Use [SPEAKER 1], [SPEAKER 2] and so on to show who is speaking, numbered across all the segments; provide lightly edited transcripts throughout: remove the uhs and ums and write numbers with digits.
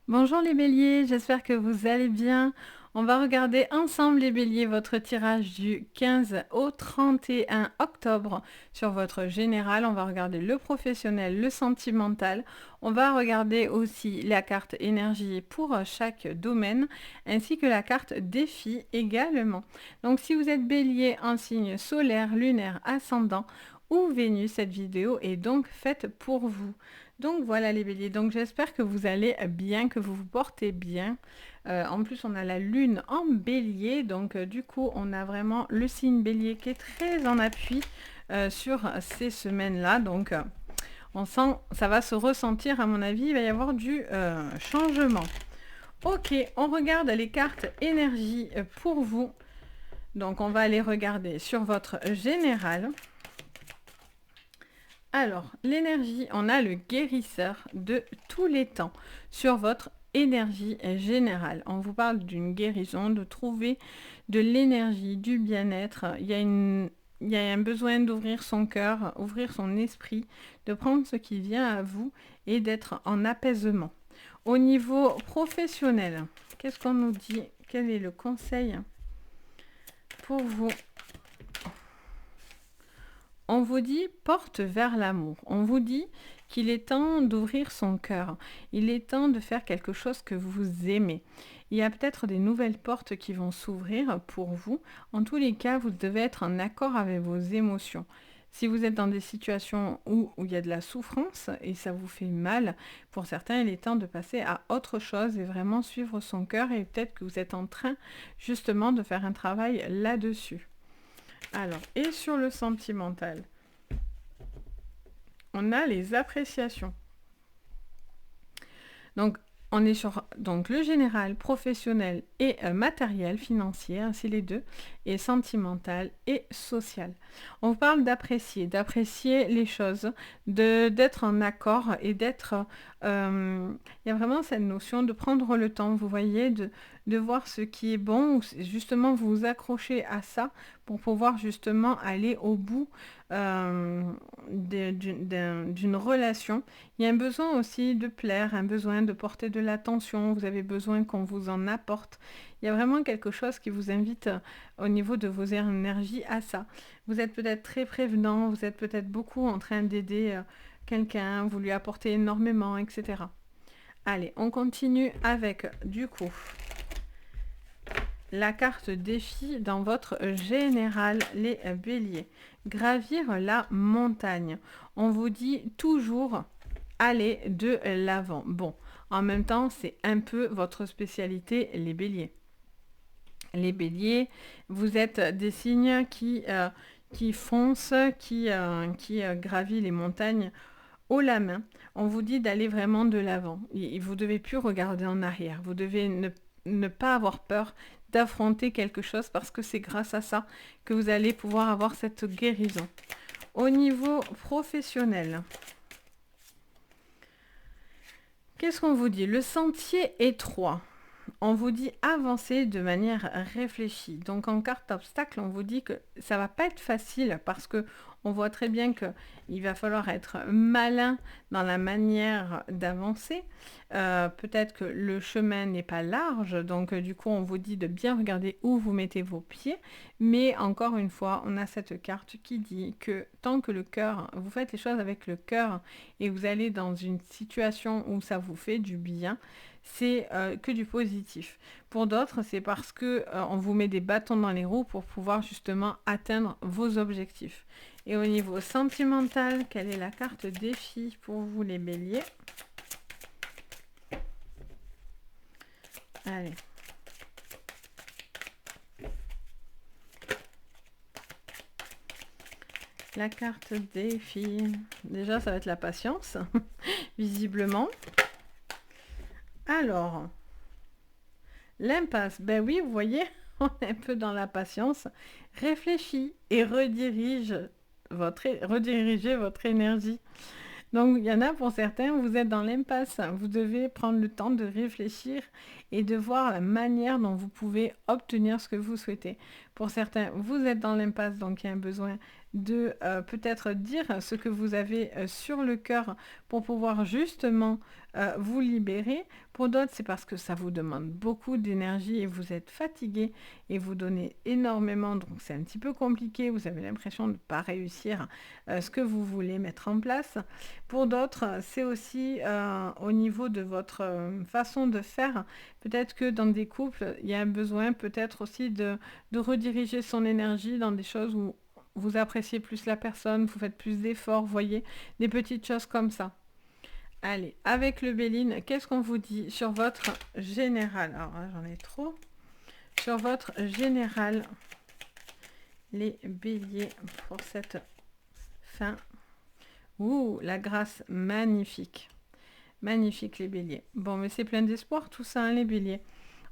[SPEAKER 1] Bonjour les béliers, j'espère que vous allez bien. On va regarder ensemble les béliers votre tirage du 15 au 31 octobre sur votre général. On va regarder le professionnel, le sentimental. On va regarder aussi la carte énergie pour chaque domaine ainsi que la carte défi également. Donc si vous êtes bélier en signe solaire, lunaire, ascendant ou Vénus, cette vidéo est donc faite pour vous. Donc voilà les béliers, donc j'espère que vous allez bien, que vous vous portez bien. En plus on a la lune en bélier, donc du coup on a vraiment le signe bélier qui est très en appui sur ces semaines-là. Donc on sent, ça va se ressentir à mon avis, il va y avoir du changement. Ok, on regarde les cartes énergie pour vous. Donc on va aller regarder sur votre général. Alors, l'énergie, on a le guérisseur de tous les temps sur votre énergie générale. On vous parle d'une guérison, de trouver de l'énergie, du bien-être. Il y a un besoin d'ouvrir son cœur, ouvrir son esprit, de prendre ce qui vient à vous et d'être en apaisement. Au niveau professionnel, qu'est-ce qu'on nous dit? Quel est le conseil pour vous? On vous dit porte vers l'amour. On vous dit qu'il est temps d'ouvrir son cœur. Il est temps de faire quelque chose que vous aimez. Il y a peut-être des nouvelles portes qui vont s'ouvrir pour vous. En tous les cas, vous devez être en accord avec vos émotions. Si vous êtes dans des situations où il y a de la souffrance et ça vous fait mal, pour certains, il est temps de passer à autre chose et vraiment suivre son cœur. Et peut-être que vous êtes en train justement de faire un travail là-dessus. Alors, et sur le sentimental, on a les appréciations. Donc, on est sur le général, professionnel et matériel, financier, c'est les deux, et sentimental et social. On vous parle d'apprécier les choses, d'être en accord et d'être... Il y a vraiment cette notion de prendre le temps, vous voyez, de voir ce qui est bon, ou justement vous accrocher à ça pour pouvoir justement aller au bout d'une relation. Il y a un besoin aussi de plaire, un besoin de porter de l'attention, vous avez besoin qu'on vous en apporte. Il y a vraiment quelque chose qui vous invite au niveau de vos énergies à ça. Vous êtes peut-être très prévenant, vous êtes peut-être beaucoup en train d'aider quelqu'un, vous lui apportez énormément, etc. Allez, on continue avec, du coup, la carte défi dans votre général, les béliers. Gravir la montagne. On vous dit toujours aller de l'avant. Bon, en même temps, c'est un peu votre spécialité, les béliers. Les béliers, vous êtes des signes qui foncent, qui gravit les montagnes haut la main. On vous dit d'aller vraiment de l'avant. Vous ne devez plus regarder en arrière. Vous devez ne pas avoir peur d'affronter quelque chose parce que c'est grâce à ça que vous allez pouvoir avoir cette guérison. Au niveau professionnel, qu'est-ce qu'on vous dit? Le sentier étroit. On vous dit avancer de manière réfléchie. Donc en carte obstacle, on vous dit que ça va pas être facile parce que on voit très bien qu'il va falloir être malin dans la manière d'avancer. Peut-être que le chemin n'est pas large, donc du coup on vous dit de bien regarder où vous mettez vos pieds. Mais encore une fois, on a cette carte qui dit que tant que le cœur, vous faites les choses avec le cœur et vous allez dans une situation où ça vous fait du bien, c'est que du positif. Pour d'autres, c'est parce que on vous met des bâtons dans les roues pour pouvoir justement atteindre vos objectifs. Et au niveau sentimental, quelle est la carte défi pour vous les béliers? Allez. La carte défi. Déjà, ça va être la patience, visiblement. Alors, l'impasse, ben oui, vous voyez, on est un peu dans la patience. Réfléchis et redirigez votre énergie. Donc, il y en a pour certains, vous êtes dans l'impasse. Vous devez prendre le temps de réfléchir et de voir la manière dont vous pouvez obtenir ce que vous souhaitez. Pour certains, vous êtes dans l'impasse, donc il y a un besoin de peut-être dire ce que vous avez sur le cœur pour pouvoir justement vous libérer. Pour d'autres, c'est parce que ça vous demande beaucoup d'énergie et vous êtes fatigué et vous donnez énormément, donc c'est un petit peu compliqué, vous avez l'impression de ne pas réussir ce que vous voulez mettre en place. Pour d'autres, c'est aussi au niveau de votre façon de faire. Peut-être que dans des couples, il y a un besoin peut-être aussi de rediriger son énergie dans des choses où vous appréciez plus la personne, vous faites plus d'efforts, voyez, des petites choses comme ça. Allez, avec le Béline, qu'est-ce qu'on vous dit sur votre général? Alors là, j'en ai trop. Sur votre général, les béliers pour cette fin. Ouh, la grâce, magnifique. Magnifique les béliers. Bon, mais c'est plein d'espoir tout ça, hein, les béliers.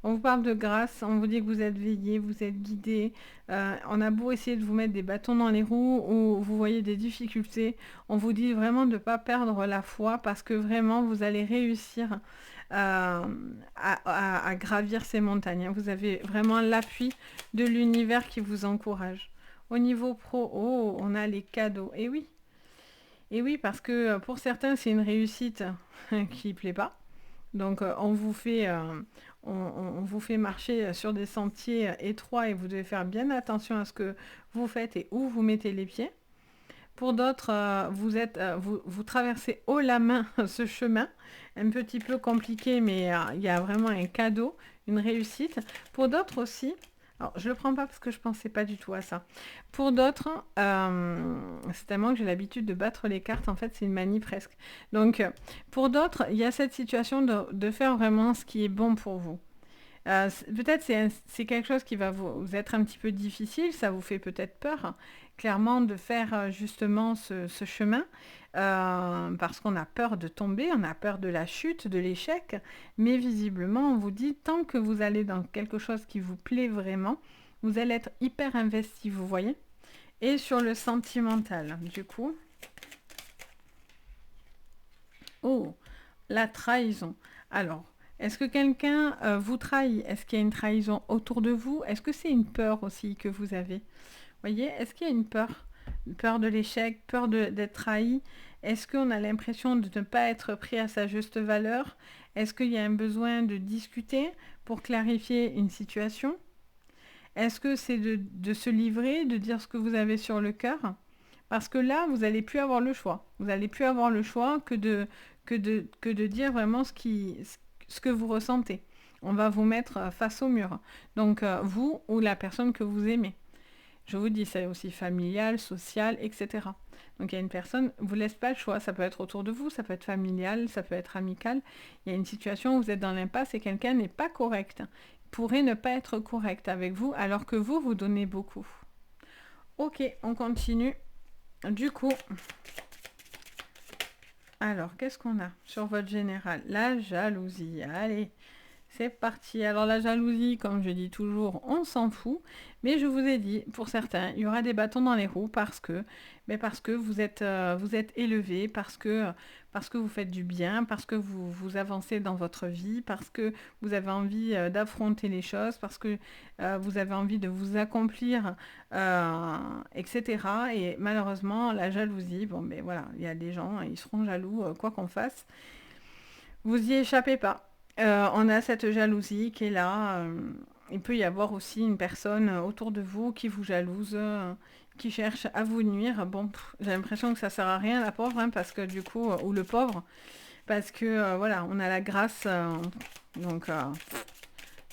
[SPEAKER 1] On vous parle de grâce, on vous dit que vous êtes veillés, vous êtes guidés. On a beau essayer de vous mettre des bâtons dans les roues ou vous voyez des difficultés, on vous dit vraiment de ne pas perdre la foi parce que vraiment vous allez réussir à gravir ces montagnes. Hein. Vous avez vraiment l'appui de l'univers qui vous encourage. Au niveau pro, oh, on a les cadeaux. Et oui, parce que pour certains, c'est une réussite qui ne plaît pas. Donc, on vous fait marcher sur des sentiers étroits et vous devez faire bien attention à ce que vous faites et où vous mettez les pieds. Pour d'autres, vous traversez haut la main ce chemin, un petit peu compliqué, mais il y a vraiment un cadeau, une réussite. Pour d'autres aussi, alors je ne le prends pas parce que je ne pensais pas du tout à ça. Pour d'autres, c'est tellement que j'ai l'habitude de battre les cartes, en fait c'est une manie presque. Donc pour d'autres, il y a cette situation de faire vraiment ce qui est bon pour vous. Peut-être c'est quelque chose qui va vous être un petit peu difficile, ça vous fait peut-être peur, clairement, de faire justement ce chemin, parce qu'on a peur de tomber, on a peur de la chute, de l'échec, mais visiblement, on vous dit, tant que vous allez dans quelque chose qui vous plaît vraiment, vous allez être hyper investi, vous voyez. Et sur le sentimental, du coup, oh, la trahison. Alors, est-ce que quelqu'un vous trahit? Est-ce qu'il y a une trahison autour de vous? Est-ce que c'est une peur aussi que vous avez? Voyez, est-ce qu'il y a une peur? Une peur de l'échec, peur d'être trahi? Est-ce qu'on a l'impression de ne pas être pris à sa juste valeur? Est-ce qu'il y a un besoin de discuter pour clarifier une situation? Est-ce que c'est de se livrer, de dire ce que vous avez sur le cœur? Parce que là, vous n'allez plus avoir le choix. Vous n'allez plus avoir le choix que de dire vraiment ce que vous ressentez. On va vous mettre face au mur. Donc, vous ou la personne que vous aimez. Je vous dis, c'est aussi familial, social, etc. Donc, il y a une personne, vous ne laisse pas le choix. Ça peut être autour de vous, ça peut être familial, ça peut être amical. Il y a une situation où vous êtes dans l'impasse et quelqu'un n'est pas correct. Il pourrait ne pas être correct avec vous, alors que vous donnez beaucoup. Ok, on continue. Du coup, alors, qu'est-ce qu'on a sur votre général? La jalousie. Allez, c'est parti. Alors, la jalousie, comme je dis toujours, on s'en fout. Mais je vous ai dit, pour certains, il y aura des bâtons dans les roues parce que vous êtes élevé, parce que vous faites du bien, parce que vous avancez dans votre vie, parce que vous avez envie d'affronter les choses, parce que vous avez envie de vous accomplir, etc. Et malheureusement, la jalousie, bon, ben voilà, il y a des gens, ils seront jaloux, quoi qu'on fasse. Vous y échappez pas. On a cette jalousie qui est là. Il peut y avoir aussi une personne autour de vous qui vous jalouse, qui cherche à vous nuire. Bon, j'ai l'impression que ça sert à rien la pauvre, hein, parce que du coup, ou le pauvre, parce que voilà, on a la grâce, donc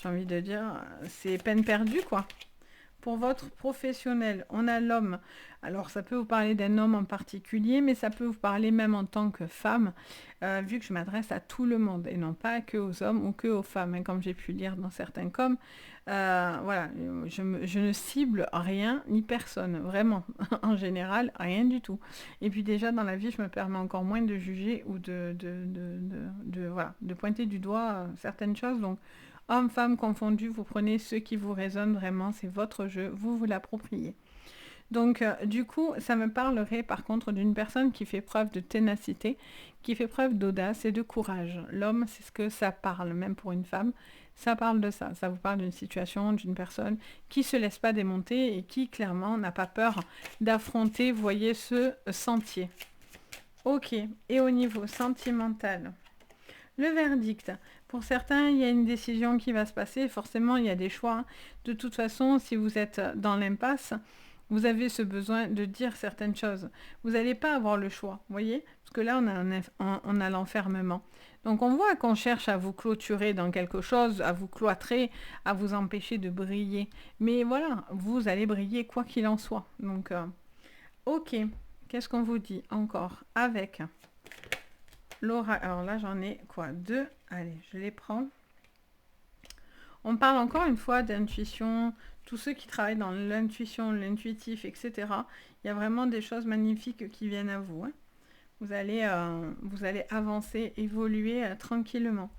[SPEAKER 1] j'ai envie de dire, c'est peine perdue quoi. Pour votre professionnel, on a l'homme. Alors, ça peut vous parler d'un homme en particulier, mais ça peut vous parler même en tant que femme, vu que je m'adresse à tout le monde et non pas que aux hommes ou que aux femmes, hein, comme j'ai pu lire dans certains coms. Voilà, je ne cible rien ni personne, vraiment, en général, rien du tout. Et puis déjà, dans la vie, je me permets encore moins de juger ou voilà, de pointer du doigt certaines choses. Donc, hommes, femmes confondus, vous prenez ce qui vous résonne vraiment, c'est votre jeu, vous vous l'appropriez. Donc, du coup, ça me parlerait par contre d'une personne qui fait preuve de ténacité, qui fait preuve d'audace et de courage. L'homme, c'est ce que ça parle, même pour une femme, ça parle de ça. Ça vous parle d'une situation, d'une personne qui se laisse pas démonter et qui, clairement, n'a pas peur d'affronter, voyez, ce sentier. Ok, et au niveau sentimental, le verdict. Pour certains, il y a une décision qui va se passer. Forcément, il y a des choix, hein. De toute façon, si vous êtes dans l'impasse, vous avez ce besoin de dire certaines choses. Vous n'allez pas avoir le choix, vous voyez? Parce que là, on a l'enfermement. Donc, on voit qu'on cherche à vous clôturer dans quelque chose, à vous cloîtrer, à vous empêcher de briller. Mais voilà, vous allez briller quoi qu'il en soit. Donc, ok. Qu'est-ce qu'on vous dit encore? Avec Laura, alors là j'en ai quoi? Deux. Allez, je les prends. On parle encore une fois d'intuition. Tous ceux qui travaillent dans l'intuition, l'intuitif, etc. Il y a vraiment des choses magnifiques qui viennent à vous, hein. Vous allez avancer, évoluer tranquillement.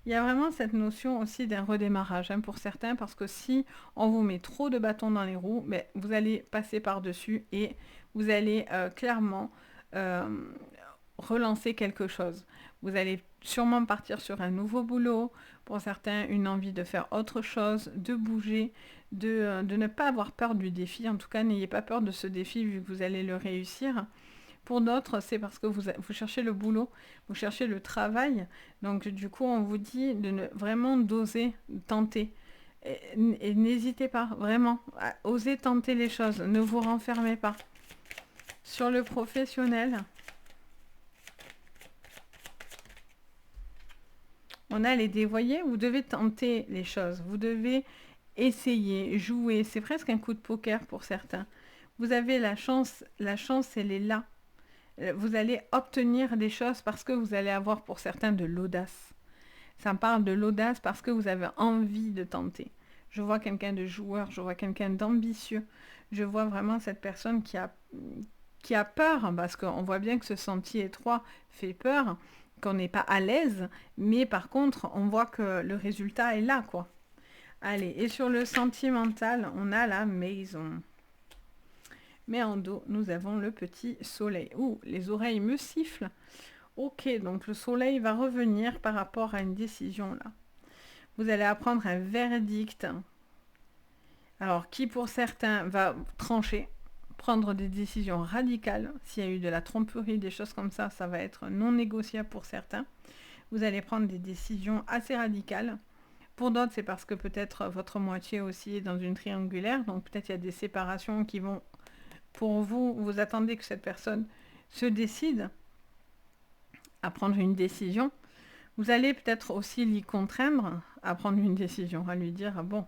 [SPEAKER 1] Il y a vraiment cette notion aussi d'un redémarrage, hein, pour certains, parce que si on vous met trop de bâtons dans les roues, mais vous allez passer par-dessus et vous allez clairement euh, relancer quelque chose. Vous allez sûrement partir sur un nouveau boulot, pour certains une envie de faire autre chose, de bouger, de ne pas avoir peur du défi. En tout cas, n'ayez pas peur de ce défi vu que vous allez le réussir. Pour d'autres, c'est parce que vous cherchez le boulot, vous cherchez le travail. Donc du coup, on vous dit de ne, vraiment d'oser tenter. Et n'hésitez pas, vraiment, à oser tenter les choses. Ne vous renfermez pas. Sur le professionnel, on a les dés, voyez, vous devez tenter les choses. Vous devez essayer, jouer. C'est presque un coup de poker pour certains. Vous avez la chance, elle est là. Vous allez obtenir des choses parce que vous allez avoir pour certains de l'audace. Ça me parle de l'audace parce que vous avez envie de tenter. Je vois quelqu'un de joueur, je vois quelqu'un d'ambitieux. Je vois vraiment cette personne qui a peur, parce qu'on voit bien que ce sentier étroit fait peur, qu'on n'est pas à l'aise, mais par contre, on voit que le résultat est là, quoi. Allez, et sur le sentimental, on a la maison. Mais en dos, nous avons le petit soleil. Ouh, les oreilles me sifflent. Ok, donc le soleil va revenir par rapport à une décision là. Vous allez apprendre un verdict. Alors, qui pour certains va trancher, prendre des décisions radicales. S'il y a eu de la tromperie, des choses comme ça va être non négociable pour certains. Vous allez prendre des décisions assez radicales. Pour d'autres, c'est parce que peut-être votre moitié aussi est dans une triangulaire. Donc peut-être il y a des séparations qui vont... Pour vous, vous attendez que cette personne se décide à prendre une décision. Vous allez peut-être aussi l'y contraindre à prendre une décision, à lui dire bon,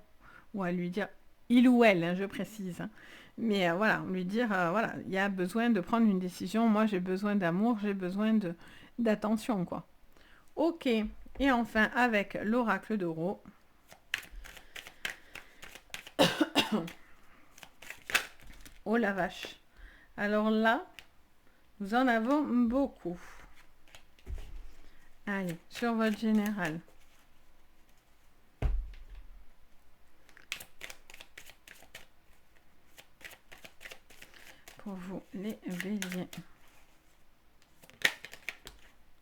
[SPEAKER 1] ou à lui dire il ou elle, hein, je précise. Hein. Mais voilà, lui dire voilà, il y a besoin de prendre une décision. Moi, j'ai besoin d'amour, j'ai besoin d'attention, quoi. Ok. Et enfin, avec l'oracle d'Oro. Oh la vache. Alors là, nous en avons beaucoup. Allez, sur votre général. Pour vous, les béliers.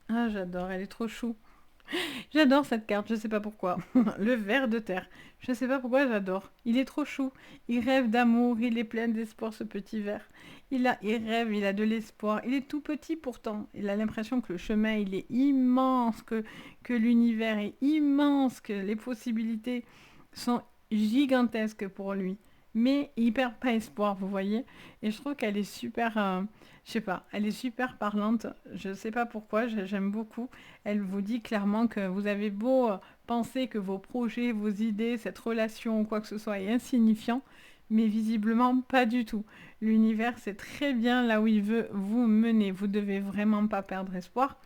[SPEAKER 1] Ah, j'adore, elle est trop chou. J'adore cette carte, je sais pas pourquoi. Le ver de terre. Je sais pas pourquoi j'adore. Il est trop chou. Il rêve d'amour, il est plein d'espoir ce petit ver. Il rêve, il a de l'espoir. Il est tout petit pourtant. Il a l'impression que le chemin il est immense, que l'univers est immense, que les possibilités sont gigantesques pour lui. Mais il perd pas espoir, vous voyez. Et je trouve qu'elle est super, je sais pas, elle est super parlante. Je sais pas pourquoi, j'aime beaucoup. Elle vous dit clairement que vous avez beau penser que vos projets, vos idées, cette relation ou quoi que ce soit est insignifiant, mais visiblement pas du tout. L'univers sait très bien là où il veut vous mener. Vous devez vraiment pas perdre espoir.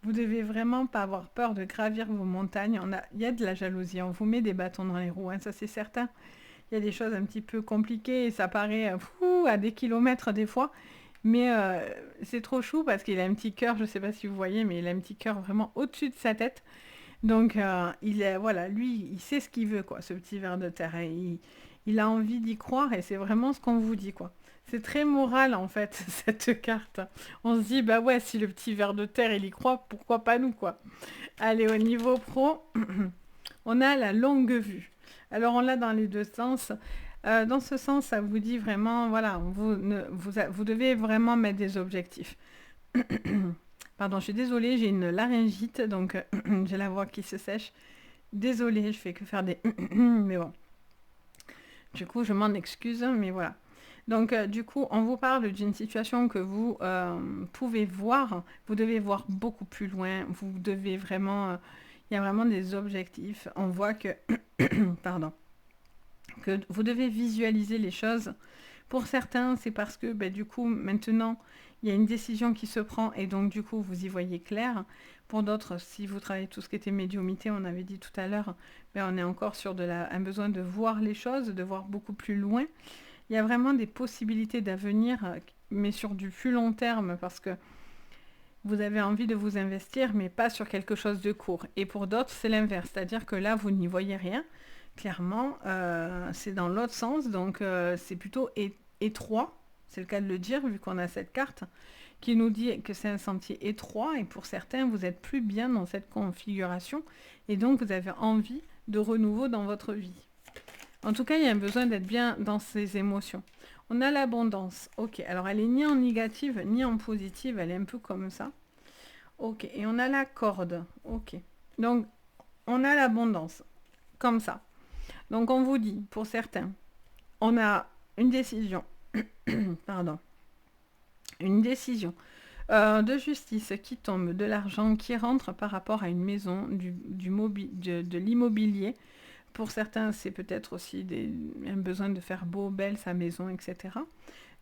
[SPEAKER 1] Vous devez vraiment pas avoir peur de gravir vos montagnes. Il y a de la jalousie, on vous met des bâtons dans les roues, hein, ça c'est certain. Il y a des choses un petit peu compliquées et ça paraît à des kilomètres des fois. Mais c'est trop chou parce qu'il a un petit cœur, je ne sais pas si vous voyez, mais il a un petit cœur vraiment au-dessus de sa tête. Donc voilà, lui, il sait ce qu'il veut, quoi, ce petit ver de terre. Et il a envie d'y croire et c'est vraiment ce qu'on vous dit, quoi. C'est très moral en fait, cette carte. On se dit, bah ouais, si le petit ver de terre, il y croit, pourquoi pas nous, quoi. Allez, au niveau pro, on a la longue vue. Alors, on l'a dans les deux sens. Dans ce sens, ça vous dit vraiment, voilà, vous devez vraiment mettre des objectifs. Pardon, je suis désolée, j'ai une laryngite, donc j'ai la voix qui se sèche. Désolée, je fais que faire des... mais bon. Du coup, je m'en excuse, mais voilà. Donc, du coup, on vous parle d'une situation que vous pouvez voir. Vous devez voir beaucoup plus loin. Vous devez vraiment... il y a vraiment des objectifs. On voit que... pardon. Que vous devez visualiser les choses. Pour certains, c'est parce que, ben, du coup, maintenant, il y a une décision qui se prend et donc, du coup, vous y voyez clair. Pour d'autres, si vous travaillez tout ce qui était médiumité, on avait dit tout à l'heure, ben, on est encore sur un besoin de voir les choses, de voir beaucoup plus loin. Il y a vraiment des possibilités d'avenir, mais sur du plus long terme, parce que vous avez envie de vous investir, mais pas sur quelque chose de court. Et pour d'autres, c'est l'inverse, c'est-à-dire que là, vous n'y voyez rien. Clairement, c'est dans l'autre sens, donc c'est plutôt étroit, c'est le cas de le dire, vu qu'on a cette carte, qui nous dit que c'est un sentier étroit, et pour certains, vous n'êtes plus bien dans cette configuration, et donc vous avez envie de renouveau dans votre vie. En tout cas, il y a un besoin d'être bien dans ses émotions. On a l'abondance. Ok, alors elle est ni en négative ni en positive, elle est un peu comme ça. Ok, et on a la corde. Ok, donc on a l'abondance, comme ça. Donc on vous dit, pour certains, on a une décision, pardon, une décision de justice qui tombe, de l'argent qui rentre par rapport à une maison, de l'immobilier. Pour certains, c'est peut-être aussi un besoin de faire beau, belle sa maison, etc.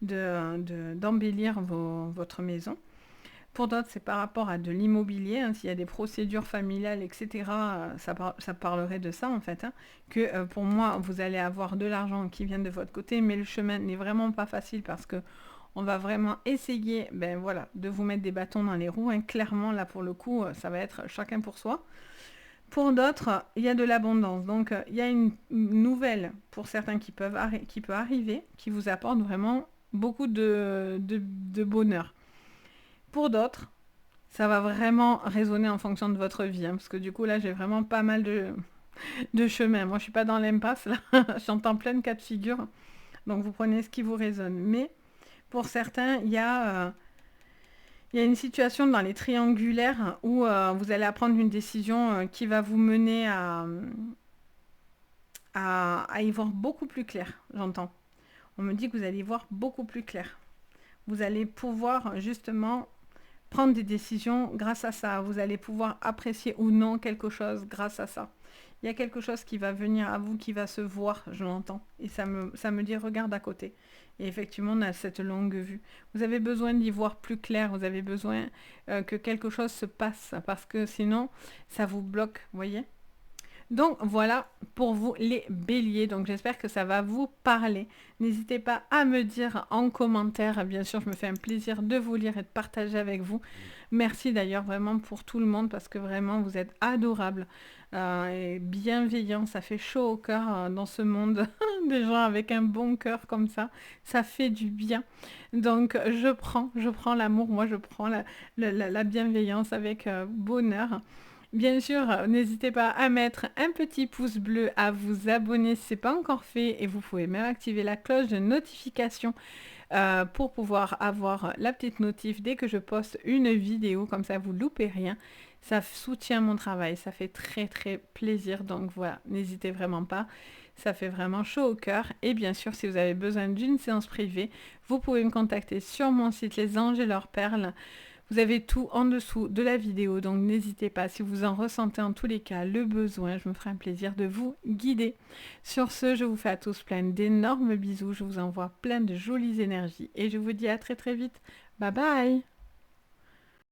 [SPEAKER 1] D'embellir votre maison. Pour d'autres, c'est par rapport à de l'immobilier, hein, s'il y a des procédures familiales, etc., ça parlerait de ça, en fait, hein, que pour moi, vous allez avoir de l'argent qui vient de votre côté, mais le chemin n'est vraiment pas facile parce que on va vraiment essayer, ben voilà, de vous mettre des bâtons dans les roues, hein. Clairement, là, pour le coup, ça va être chacun pour soi. Pour d'autres, il y a de l'abondance. Donc, il y a une nouvelle pour certains qui peut arriver, qui vous apporte vraiment beaucoup de bonheur. Pour d'autres, ça va vraiment résonner en fonction de votre vie. Hein, parce que du coup, là, j'ai vraiment pas mal de chemin. Moi, je suis pas dans l'impasse, là. J'entends plein de cas de figure. Donc, vous prenez ce qui vous résonne. Mais, pour certains, il y a une situation dans les triangulaires où vous allez prendre une décision qui va vous mener à y voir beaucoup plus clair, j'entends. On me dit que vous allez y voir beaucoup plus clair. Vous allez pouvoir justement prendre des décisions grâce à ça. Vous allez pouvoir apprécier ou non quelque chose grâce à ça. Il y a quelque chose qui va venir à vous, qui va se voir, je l'entends. Et ça me dit, regarde à côté. Et effectivement, on a cette longue vue. Vous avez besoin d'y voir plus clair, vous avez besoin que quelque chose se passe, parce que sinon, ça vous bloque, vous voyez. Donc voilà pour vous les béliers. Donc j'espère que ça va vous parler. N'hésitez pas à me dire en commentaire. Bien sûr, je me fais un plaisir de vous lire et de partager avec vous. Merci d'ailleurs vraiment pour tout le monde parce que vraiment vous êtes adorables et bienveillants. Ça fait chaud au cœur dans ce monde. Des gens avec un bon cœur comme ça fait du bien. Donc je prends l'amour. Moi je prends la bienveillance avec bonheur. Bien sûr, n'hésitez pas à mettre un petit pouce bleu, à vous abonner si ce n'est pas encore fait et vous pouvez même activer la cloche de notification pour pouvoir avoir la petite notif dès que je poste une vidéo, comme ça vous loupez rien. Ça soutient mon travail, ça fait très très plaisir, donc voilà, n'hésitez vraiment pas. Ça fait vraiment chaud au cœur. Et bien sûr, si vous avez besoin d'une séance privée, vous pouvez me contacter sur mon site Les Anges et leurs Perles. Vous avez tout en dessous de la vidéo, donc n'hésitez pas, si vous en ressentez en tous les cas le besoin, je me ferai un plaisir de vous guider. Sur ce, je vous fais à tous plein d'énormes bisous, je vous envoie plein de jolies énergies et je vous dis à très très vite. Bye bye!